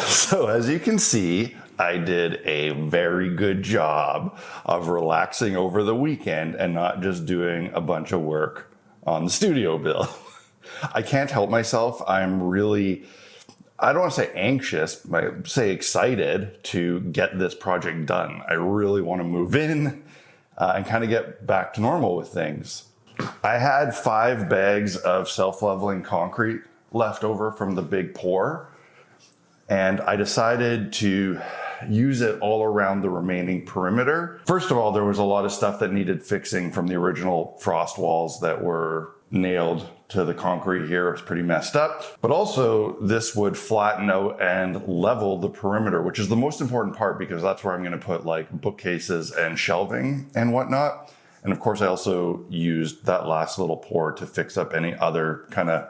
So as you can see, I did a very good job of relaxing over the weekend and not just doing a bunch of work on the studio bill. I can't help myself. I'm really, I don't want to say anxious, but say excited to get this project done. I really want to move in and kind of get back to normal with things. I had 5 bags of self-leveling concrete left over from the big pour, and I decided to use it all around the remaining perimeter. First of all, there was a lot of stuff that needed fixing from the original frost walls that were nailed to the concrete here. It was pretty messed up. But also, this would flatten out and level the perimeter, which is the most important part because that's where I'm going to put like bookcases and shelving and whatnot. And of course, I also used that last little pour to fix up any other kind of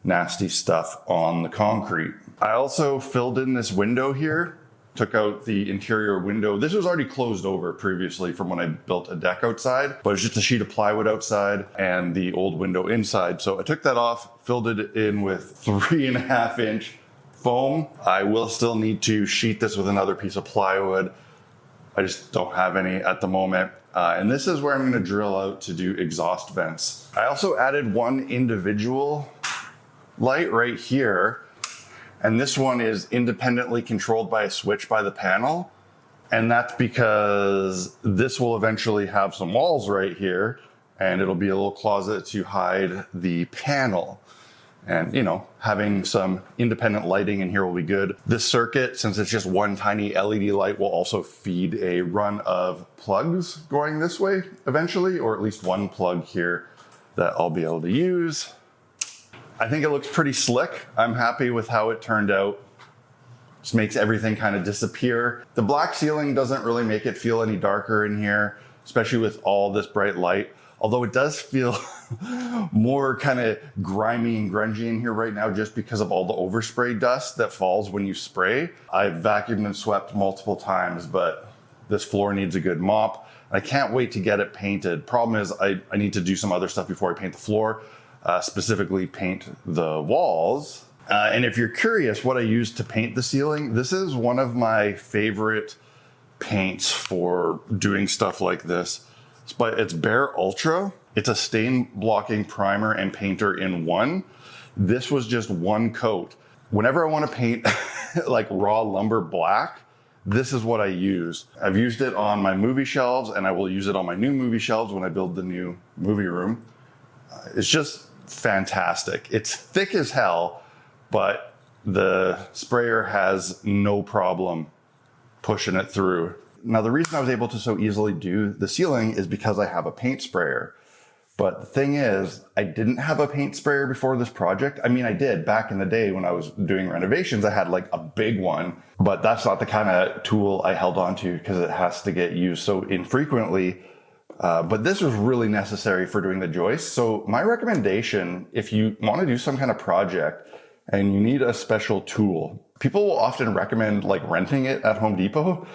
nasty stuff on the concrete. I also filled in this window here, took out the interior window. This was already closed over previously from when I built a deck outside, but it's just a sheet of plywood outside and the old window inside. So I took that off, filled it in with 3.5-inch foam. I will still need to sheet this with another piece of plywood. I just don't have any at the moment. And this is where I'm gonna drill out to do exhaust vents. I also added one individual light right here. And this one is independently controlled by a switch by the panel. And that's because this will eventually have some walls right here and it'll be a little closet to hide the panel. And you know, having some independent lighting in here will be good. This circuit, since it's just one tiny LED light, will also feed a run of plugs going this way eventually, or at least one plug here that I'll be able to use. I think it looks pretty slick. I'm happy with how it turned out. Just makes everything kind of disappear. The black ceiling doesn't really make it feel any darker in here, especially with all this bright light. Although it does feel more kind of grimy and grungy in here right now just because of all the overspray dust that falls when you spray. I've vacuumed and swept multiple times, but this floor needs a good mop. I can't wait to get it painted. Problem is I need to do some other stuff before I paint the floor. Specifically paint the walls. And if you're curious what I used to paint the ceiling, this is one of my favorite paints for doing stuff like this. But it's Behr Ultra. It's a stain blocking primer and painter in one. This was just one coat. Whenever I want to paint like raw lumber black, this is what I use. I've used it on my movie shelves and I will use it on my new movie shelves when I build the new movie room. It's just fantastic. It's thick as hell, but the sprayer has no problem pushing it through. Now, the reason I was able to so easily do the ceiling is because I have a paint sprayer. But the thing is, I didn't have a paint sprayer before this project. I mean, I did back in the day when I was doing renovations. I had like a big one, but that's not the kind of tool I held on to because it has to get used so infrequently. But this was really necessary for doing the joists. So my recommendation, if you want to do some kind of project and you need a special tool, people will often recommend like renting it at Home Depot.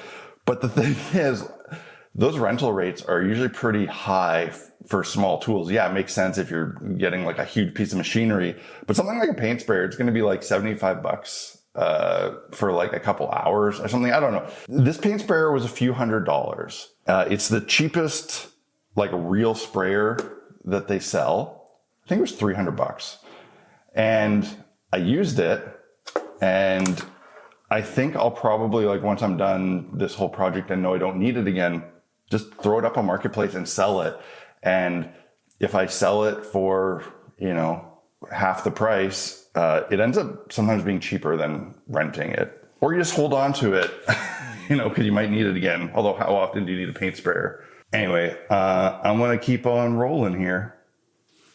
But the thing is, those rental rates are usually pretty high for small tools. Yeah, it makes sense if you're getting like a huge piece of machinery, but something like a paint sprayer, it's going to be like $75 for like a couple hours or something. I don't know. This paint sprayer was a few $100s. It's the cheapest like real sprayer that they sell. I think it was $300. And I used it, and I think I'll probably, like, once I'm done this whole project and know I don't need it again, just throw it up on Marketplace and sell it. And if I sell it for, you know, half the price, it ends up sometimes being cheaper than renting it. Or you just hold on to it, you know, because you might need it again. Although how often do you need a paint sprayer? Anyway, I'm going to keep on rolling here.